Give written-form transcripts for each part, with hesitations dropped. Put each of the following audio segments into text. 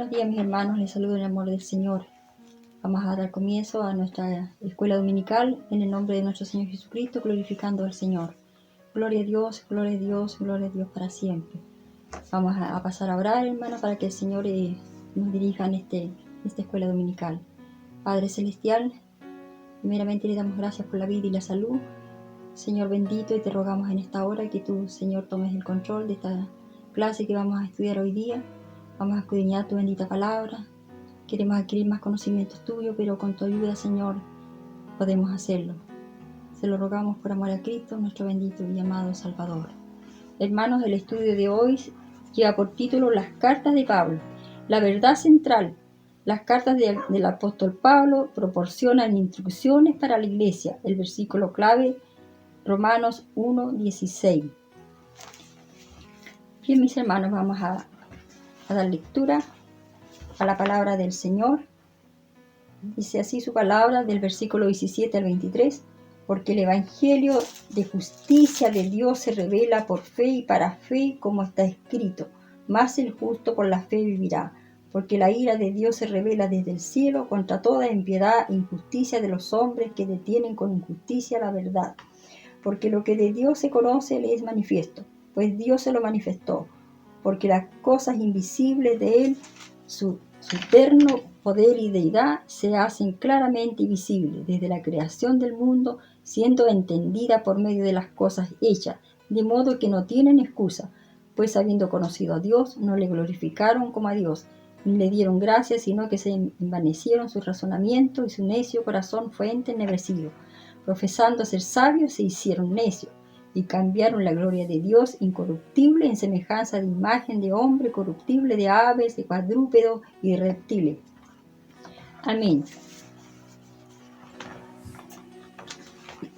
Buenos días, mis hermanos, les saludo en el amor del Señor. Vamos a dar comienzo a nuestra escuela dominical en el nombre de nuestro Señor Jesucristo, glorificando al Señor. Gloria a Dios, gloria a Dios, gloria a Dios para siempre. Vamos a pasar a orar, hermanos, para que el Señor nos dirija en esta escuela dominical. Padre Celestial, primeramente le damos gracias por la vida y la salud. Señor bendito, y te rogamos en esta hora que tú, Señor, tomes el control de esta clase que vamos a estudiar hoy día. Vamos a escudriñar tu bendita palabra. Queremos adquirir más conocimientos tuyos, pero con tu ayuda, Señor, podemos hacerlo. Se lo rogamos por amor a Cristo, nuestro bendito y amado Salvador. Hermanos, el estudio de hoy lleva por título Las cartas de Pablo. La verdad central. Las cartas del apóstol Pablo proporcionan instrucciones para la iglesia. El versículo clave, Romanos 1:16. Bien, mis hermanos, vamos a dar lectura a la palabra del Señor. Dice así su palabra del versículo 17 al 23. Porque el evangelio de justicia de Dios se revela por fe y para fe, como está escrito: mas el justo por la fe vivirá. Porque la ira de Dios se revela desde el cielo contra toda impiedad e injusticia de los hombres que detienen con injusticia la verdad. Porque lo que de Dios se conoce le es manifiesto, pues Dios se lo manifestó. Porque las cosas invisibles de Él, su eterno poder y deidad, se hacen claramente visibles desde la creación del mundo, siendo entendida por medio de las cosas hechas, de modo que no tienen excusa, pues habiendo conocido a Dios, no le glorificaron como a Dios, ni le dieron gracias, sino que se envanecieron su razonamiento, y su necio corazón fue entenebrecido. Profesando ser sabios, se hicieron necios, y cambiaron la gloria de Dios incorruptible en semejanza de imagen de hombre corruptible, de aves, de cuadrúpedos y de reptiles. Amén.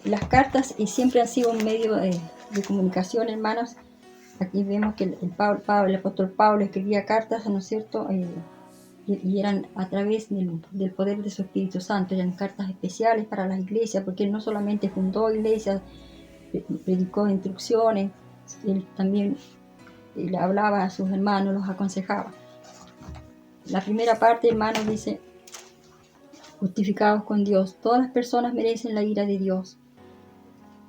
Las cartas siempre han sido un medio de comunicación, hermanos. Aquí vemos que el apóstol Pablo escribía cartas, ¿no es cierto? Y eran a través del poder de su Espíritu Santo. Eran cartas especiales para las iglesias, porque él no solamente fundó iglesias, predicó instrucciones, él también le hablaba a sus hermanos, los aconsejaba. La primera parte, hermanos, dice: justificados con Dios. Todas las personas merecen la ira de Dios.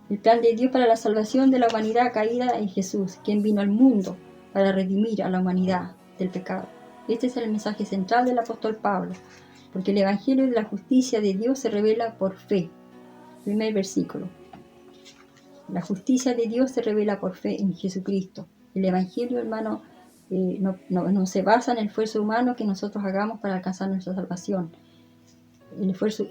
El plan de Dios para la salvación de la humanidad caída en Jesús, quien vino al mundo para redimir a la humanidad del pecado. Este es el mensaje central del apóstol Pablo, porque el evangelio de la justicia de Dios se revela por fe. Primer versículo. La justicia de Dios se revela por fe en Jesucristo. El evangelio, hermano, no se basa en el esfuerzo humano que nosotros hagamos para alcanzar nuestra salvación. El esfuerzo,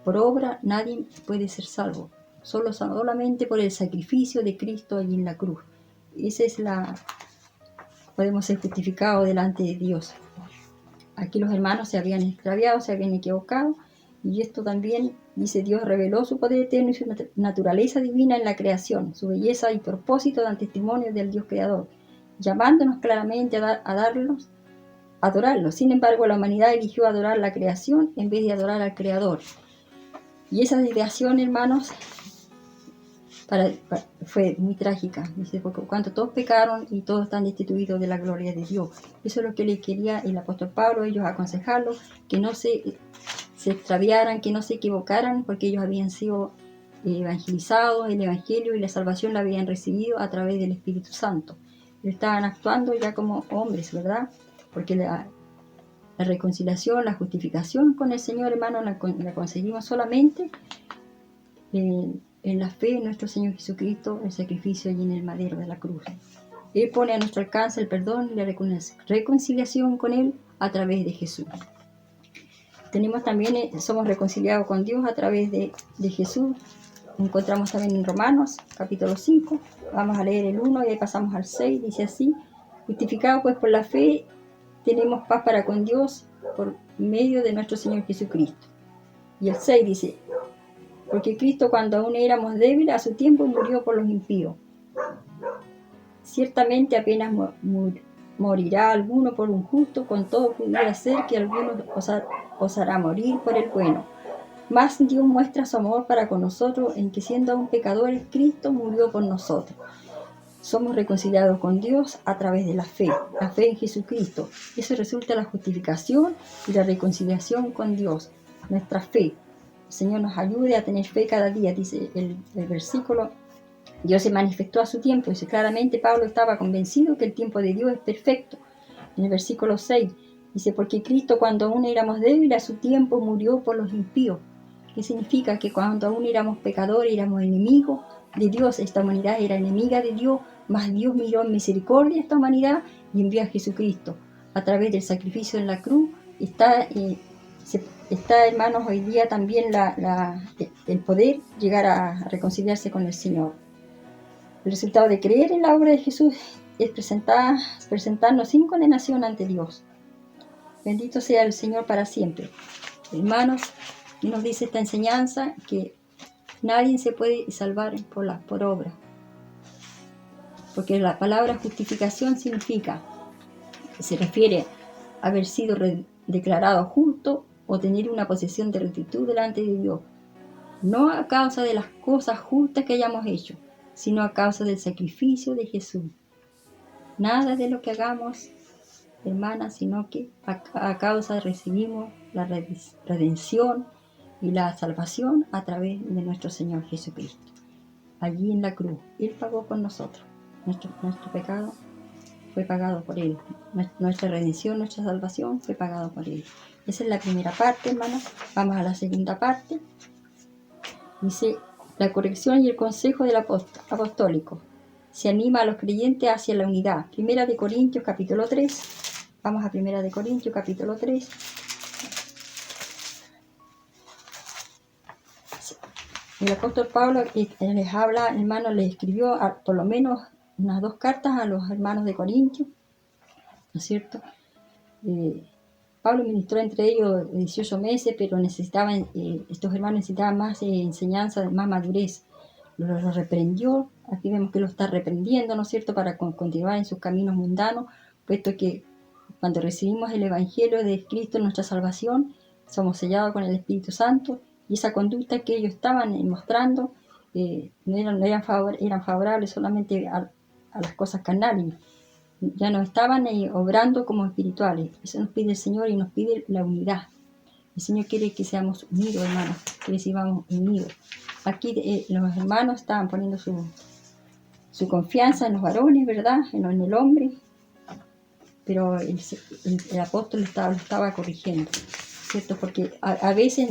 por obra, nadie puede ser salvo. Solamente por el sacrificio de Cristo allí en la cruz. Podemos ser justificados delante de Dios. Aquí los hermanos se habían extraviado, se habían equivocado, y esto también, dice: Dios reveló su poder eterno y su naturaleza divina en la creación. Su belleza y propósito dan testimonio del Dios creador, llamándonos claramente a adorarlo. Sin embargo, la humanidad eligió adorar la creación en vez de adorar al creador. Y esa desviación, hermanos, fue muy trágica. Dice: porque cuanto todos pecaron y todos están destituidos de la gloria de Dios. Eso es lo que le quería el apóstol Pablo, ellos aconsejarlos, que no se extraviaran, que no se equivocaran, porque ellos habían sido evangelizados, el evangelio y la salvación la habían recibido a través del Espíritu Santo. Ellos estaban actuando ya como hombres, ¿verdad? Porque la reconciliación, la justificación con el Señor, hermano, la conseguimos solamente en la fe en nuestro Señor Jesucristo, el sacrificio allí en el madero de la cruz. Él pone a nuestro alcance el perdón y la reconciliación con Él a través de Jesús. Tenemos también, somos reconciliados con Dios a través de Jesús. Encontramos también en Romanos, capítulo 5. Vamos a leer el 1 y ahí pasamos al 6. Dice así: justificados pues por la fe, tenemos paz para con Dios por medio de nuestro Señor Jesucristo. Y el 6 dice: porque Cristo, cuando aún éramos débiles, a su tiempo murió por los impíos. Ciertamente apenas morirá alguno por un justo, con todo pudiera ser que alguno osará morir por el bueno. Mas Dios muestra su amor para con nosotros en que, siendo aún pecadores, Cristo murió por nosotros. somos reconciliados con Dios a través de la fe en Jesucristo. Eso resulta la justificación y la reconciliación con Dios, nuestra fe. El Señor nos ayude a tener fe cada día, dice el versículo. Dios se manifestó a su tiempo, dice claramente. Pablo estaba convencido que el tiempo de Dios es perfecto. En el versículo 6 dice, porque Cristo cuando aún éramos débiles a su tiempo murió por los impíos. ¿Qué significa? Que cuando aún éramos pecadores, éramos enemigos de Dios, esta humanidad era enemiga de Dios, mas Dios miró en misericordia a esta humanidad y envió a Jesucristo. A través del sacrificio en la cruz está, hermanos, hoy día también el poder llegar a reconciliarse con el Señor. El resultado de creer en la obra de Jesús es presentarnos sin condenación ante Dios. Bendito sea el Señor para siempre. Hermanos, nos dice esta enseñanza que nadie se puede salvar por obra. Porque la palabra justificación significa, se refiere a haber sido declarado justo o tener una posición de rectitud delante de Dios. No a causa de las cosas justas que hayamos hecho, sino a causa del sacrificio de Jesús. Nada de lo que hagamos, hermanas, sino que a causa recibimos la redención y la salvación a través de nuestro Señor Jesucristo. Allí en la cruz, Él pagó por nosotros. Nuestro pecado fue pagado por Él. Nuestra redención, nuestra salvación fue pagado por Él. Esa es la primera parte, hermanos. Vamos a la segunda parte. Dice, la corrección y el consejo del apostólico. Se anima a los creyentes hacia la unidad. Primera de Corintios, capítulo 3. Vamos a Primera de Corintios, capítulo 3. El apóstol Pablo les habla, hermanos, les escribió por lo menos unas 2 cartas a los hermanos de Corintios, ¿no es cierto? Pablo ministró entre ellos 18 meses, pero estos hermanos necesitaban más enseñanza, más madurez. Los reprendió, aquí vemos que lo está reprendiendo, ¿no es cierto?, para continuar en sus caminos mundanos, puesto que cuando recibimos el Evangelio de Cristo, nuestra salvación, somos sellados con el Espíritu Santo, y esa conducta que ellos estaban mostrando eran favorables solamente a las cosas carnales. Ya no estaban obrando como espirituales. Eso nos pide el Señor y nos pide la unidad. El Señor quiere que seamos unidos, hermanos, que recibamos unidos. Aquí los hermanos estaban poniendo su confianza en los varones, ¿verdad? En el hombre. Pero el apóstol lo estaba corrigiendo, ¿cierto? Porque a veces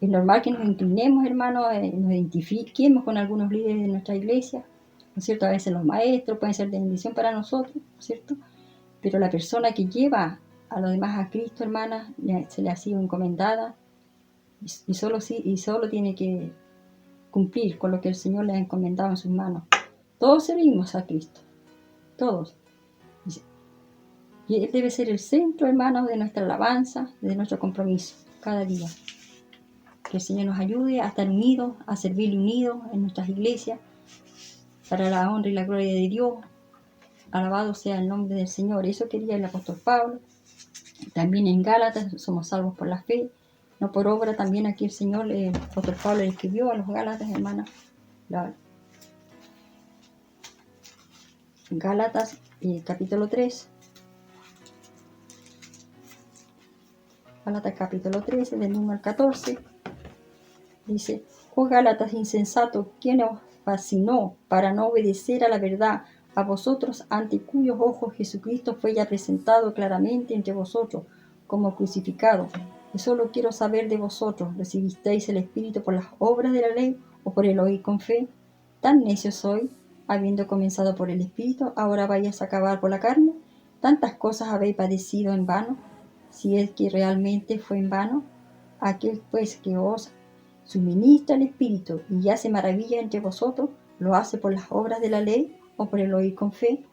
es normal que nos inclinemos, hermanos, nos identifiquemos con algunos líderes de nuestra iglesia, ¿no es cierto? A veces los maestros pueden ser de bendición para nosotros, ¿no es cierto? Pero la persona que lleva a los demás a Cristo, hermanas, se le ha sido encomendada y solo tiene que cumplir con lo que el Señor le ha encomendado en sus manos. Todos servimos a Cristo, todos. Y Él debe ser el centro, hermanos, de nuestra alabanza, de nuestro compromiso, cada día. Que el Señor nos ayude a estar unidos, a servir unidos en nuestras iglesias, para la honra y la gloria de Dios. Alabado sea el nombre del Señor. Eso quería el apóstol Pablo. También en Gálatas somos salvos por la fe, no por obra. También aquí el apóstol Pablo le escribió a los Gálatas, hermanas. Gálatas, capítulo 3. Gálatas capítulo 13, del 1 al 14. Dice, oh Gálatas insensatos, ¿quién os fascinó para no obedecer a la verdad? A vosotros, ante cuyos ojos Jesucristo fue ya presentado claramente entre vosotros como crucificado. Y solo quiero saber de vosotros, ¿recibisteis el Espíritu por las obras de la ley o por el oír con fe? ¿Tan necios sois? Habiendo comenzado por el Espíritu, ¿ahora vais a acabar por la carne? ¿Tantas cosas habéis padecido en vano? Si es que realmente fue en vano, aquel pues que os suministra el Espíritu y hace maravilla entre vosotros, ¿lo hace por las obras de la ley o por el oír con fe?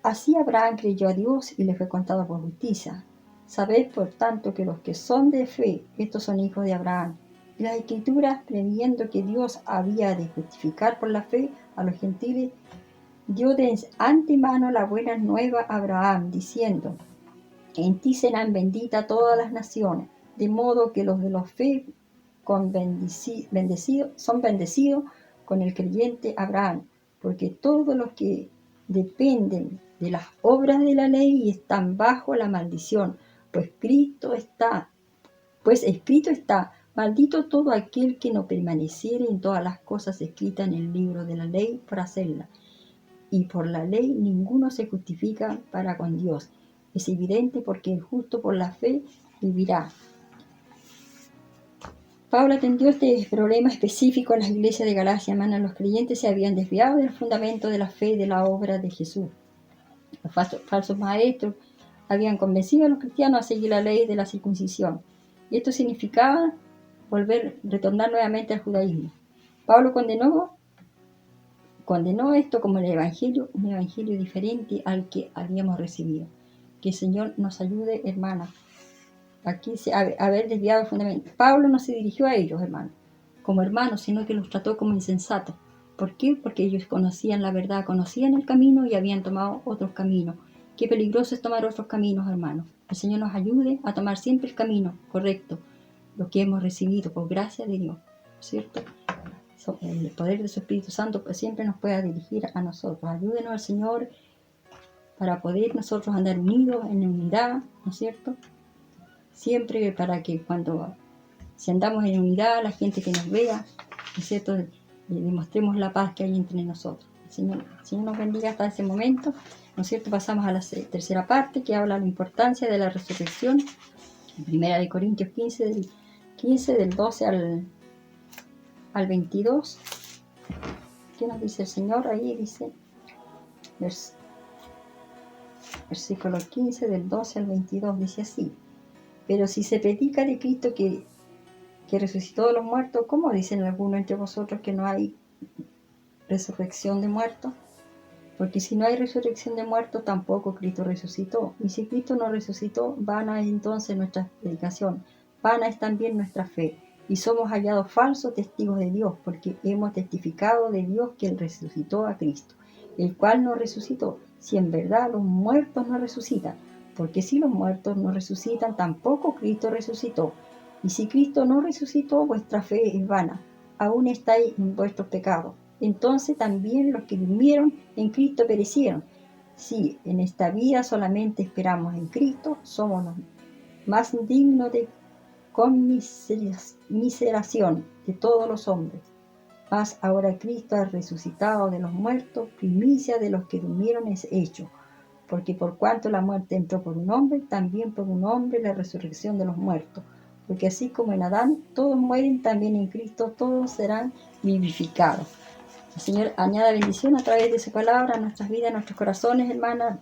Así Abraham creyó a Dios y le fue contado por justicia. Sabed, por tanto, que los que son de fe, estos son hijos de Abraham. Y las Escrituras, previendo que Dios había de justificar por la fe a los gentiles, dio de antemano la buena nueva a Abraham, diciendo, en ti serán benditas todas las naciones, de modo que los de la fe son bendecidos con el creyente Abraham, porque todos los que dependen de las obras de la ley están bajo la maldición, pues escrito está, maldito todo aquel que no permaneciere en todas las cosas escritas en el libro de la ley por hacerla. Y por la ley ninguno se justifica para con Dios. Es evidente porque el justo por la fe vivirá. Pablo atendió este problema específico en las iglesias de Galacia, hermanos. Los creyentes se habían desviado del fundamento de la fe y de la obra de Jesús. Los falsos maestros habían convencido a los cristianos a seguir la ley de la circuncisión. Y esto significaba retornar nuevamente al judaísmo. Pablo condenó esto como un evangelio diferente al que habíamos recibido. Que el Señor nos ayude, hermanos. Aquí haber desviado el fundamento. Pablo no se dirigió a ellos, hermanos, como hermanos, sino que los trató como insensatos. ¿Por qué? Porque ellos conocían la verdad, conocían el camino y habían tomado otros caminos. Qué peligroso es tomar otros caminos, hermanos. El Señor nos ayude a tomar siempre el camino correcto, lo que hemos recibido por gracia de Dios, ¿cierto? El poder de su Espíritu Santo siempre nos pueda dirigir a nosotros. Ayúdenos al Señor para poder nosotros andar unidos, en unidad, ¿no es cierto? Siempre para que si andamos en unidad, la gente que nos vea, ¿no es cierto?, le demostremos la paz que hay entre nosotros. El Señor nos bendiga hasta ese momento, ¿no es cierto? Pasamos a la tercera parte, que habla de la importancia de la resurrección. En 1 Corintios 15, del 12 al 22. ¿Qué nos dice el Señor? Ahí dice, versículo 15, del 12 al 22, dice así: pero si se predica de Cristo que resucitó de los muertos, ¿cómo dicen algunos entre vosotros que no hay resurrección de muertos? Porque si no hay resurrección de muertos, tampoco Cristo resucitó. Y si Cristo no resucitó, vana es entonces nuestra predicación, vana es también nuestra fe. Y somos hallados falsos testigos de Dios, porque hemos testificado de Dios que Él resucitó a Cristo, el cual no resucitó, si en verdad los muertos no resucitan. Porque si los muertos no resucitan, tampoco Cristo resucitó. Y si Cristo no resucitó, vuestra fe es vana, aún estáis en vuestros pecados. Entonces también los que durmieron en Cristo perecieron. Si en esta vida solamente esperamos en Cristo, somos los más dignos de conmiseración de todos los hombres. Mas ahora Cristo ha resucitado de los muertos, primicia de los que durmieron es hecho. Porque por cuanto la muerte entró por un hombre, también por un hombre la resurrección de los muertos. Porque así como en Adán todos mueren, también en Cristo todos serán vivificados. El Señor añada bendición a través de su palabra a nuestras vidas, a nuestros corazones, hermanas.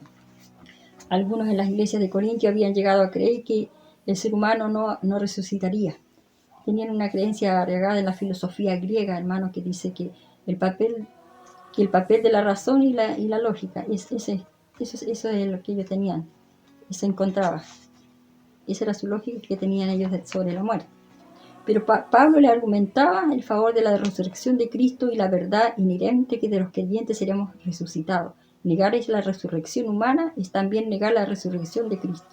Algunos en las iglesias de Corintio habían llegado a creer que el ser humano no resucitaría. Tenían una creencia arraigada en la filosofía griega, hermanos, que dice que el papel de la razón y la lógica, eso es lo que ellos tenían, y se encontraba. Esa era su lógica que tenían ellos sobre la muerte. Pero Pablo le argumentaba el favor de la resurrección de Cristo y la verdad inherente que de los creyentes seremos resucitados. Negar la resurrección humana es también negar la resurrección de Cristo.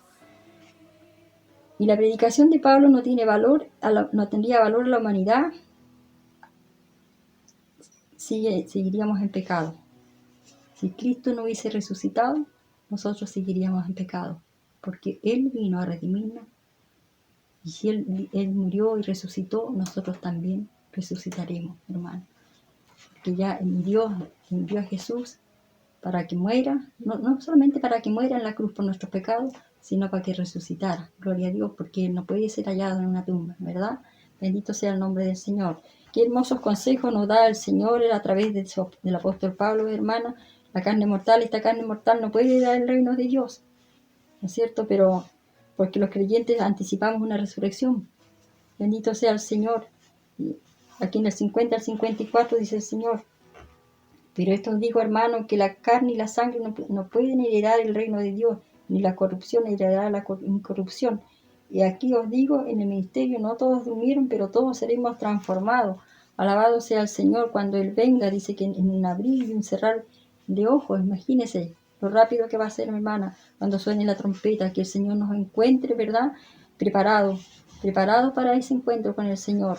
Y la predicación de Pablo no tendría valor a la humanidad, seguiríamos en pecado. Si Cristo no hubiese resucitado, nosotros seguiríamos en pecado, porque Él vino a redimirnos. Y si Él murió y resucitó, nosotros también resucitaremos, hermano. Que ya envió a Jesús para que muera, no solamente para que muera en la cruz por nuestros pecados, sino para que resucitara. Gloria a Dios, porque Él no puede ser hallado en una tumba, ¿verdad? Bendito sea el nombre del Señor. Qué hermosos consejos nos da el Señor a través del apóstol Pablo, hermana. Esta carne mortal no puede dar el reino de Dios, ¿no es cierto? Pero porque los creyentes anticipamos una resurrección. Bendito sea el Señor. Y aquí en el 50 al 54 dice el Señor: pero esto os digo, hermano, que la carne y la sangre no pueden heredar el reino de Dios, ni la corrupción heredará la incorrupción. Y aquí os digo, en el ministerio no todos durmieron, pero todos seremos transformados. Alabado sea el Señor cuando Él venga. Dice que en un abrir y un cerrar de ojos, imagínese lo rápido que va a ser, mi hermana, cuando suene la trompeta, que el Señor nos encuentre, ¿verdad? Preparado para ese encuentro con el Señor,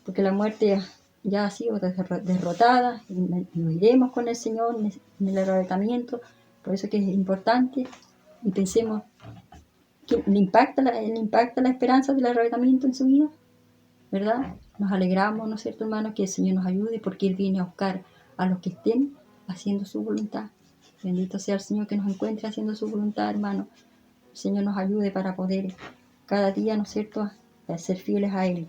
porque la muerte ya ha sido derrotada, y nos iremos con el Señor en el arrebatamiento. Por eso que es importante y pensemos que le impacta la esperanza del arrebatamiento en su vida, ¿verdad? Nos alegramos, ¿no es cierto, hermano? Que el Señor nos ayude porque Él viene a buscar a los que estén haciendo su voluntad. Bendito sea el Señor que nos encuentre haciendo su voluntad, hermano. El Señor nos ayude para poder cada día, ¿no es cierto?, a ser fieles a Él.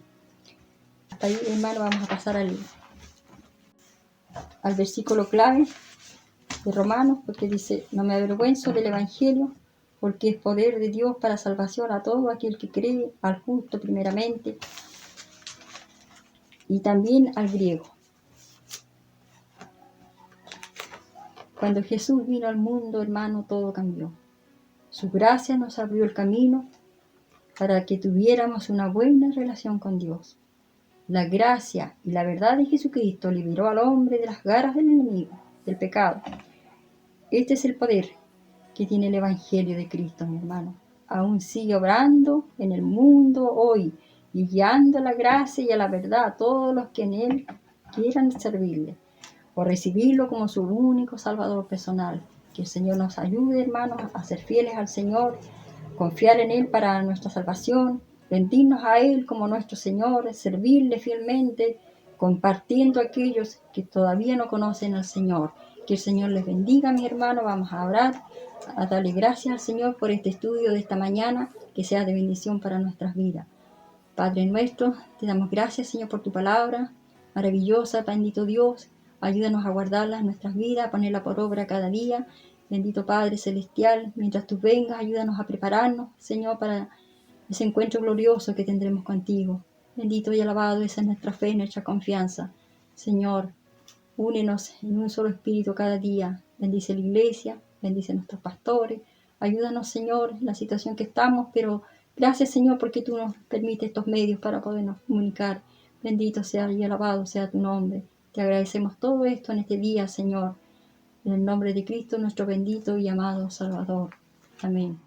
Hasta ahí, hermano, vamos a pasar al versículo clave de Romanos, porque dice: no me avergüenzo del Evangelio, porque es poder de Dios para salvación a todo aquel que cree, al justo primeramente, y también al griego. Cuando Jesús vino al mundo, hermano, todo cambió. Su gracia nos abrió el camino para que tuviéramos una buena relación con Dios. La gracia y la verdad de Jesucristo liberó al hombre de las garras del enemigo, del pecado. Este es el poder que tiene el Evangelio de Cristo, mi hermano. Aún sigue obrando en el mundo hoy y guiando a la gracia y a la verdad a todos los que en Él quieran servirle o recibirlo como su único Salvador personal. Que el Señor nos ayude, hermanos, a ser fieles al Señor, confiar en Él para nuestra salvación, rendirnos a Él como nuestro Señor, servirle fielmente, compartiendo a aquellos que todavía no conocen al Señor. Que el Señor les bendiga, mi hermano. Vamos a orar, a darle gracias al Señor por este estudio de esta mañana, que sea de bendición para nuestras vidas. Padre nuestro, te damos gracias, Señor, por tu palabra maravillosa, bendito Dios. Ayúdanos a guardarla en nuestras vidas, a ponerla por obra cada día. Bendito Padre Celestial, mientras tú vengas, ayúdanos a prepararnos, Señor, para ese encuentro glorioso que tendremos contigo. Bendito y alabado, esa es nuestra fe, nuestra confianza. Señor, únenos en un solo espíritu cada día. Bendice la iglesia, bendice a nuestros pastores. Ayúdanos, Señor, en la situación que estamos, pero gracias, Señor, porque tú nos permites estos medios para podernos comunicar. Bendito sea y alabado sea tu nombre. Te agradecemos todo esto en este día, Señor. En el nombre de Cristo, nuestro bendito y amado Salvador. Amén.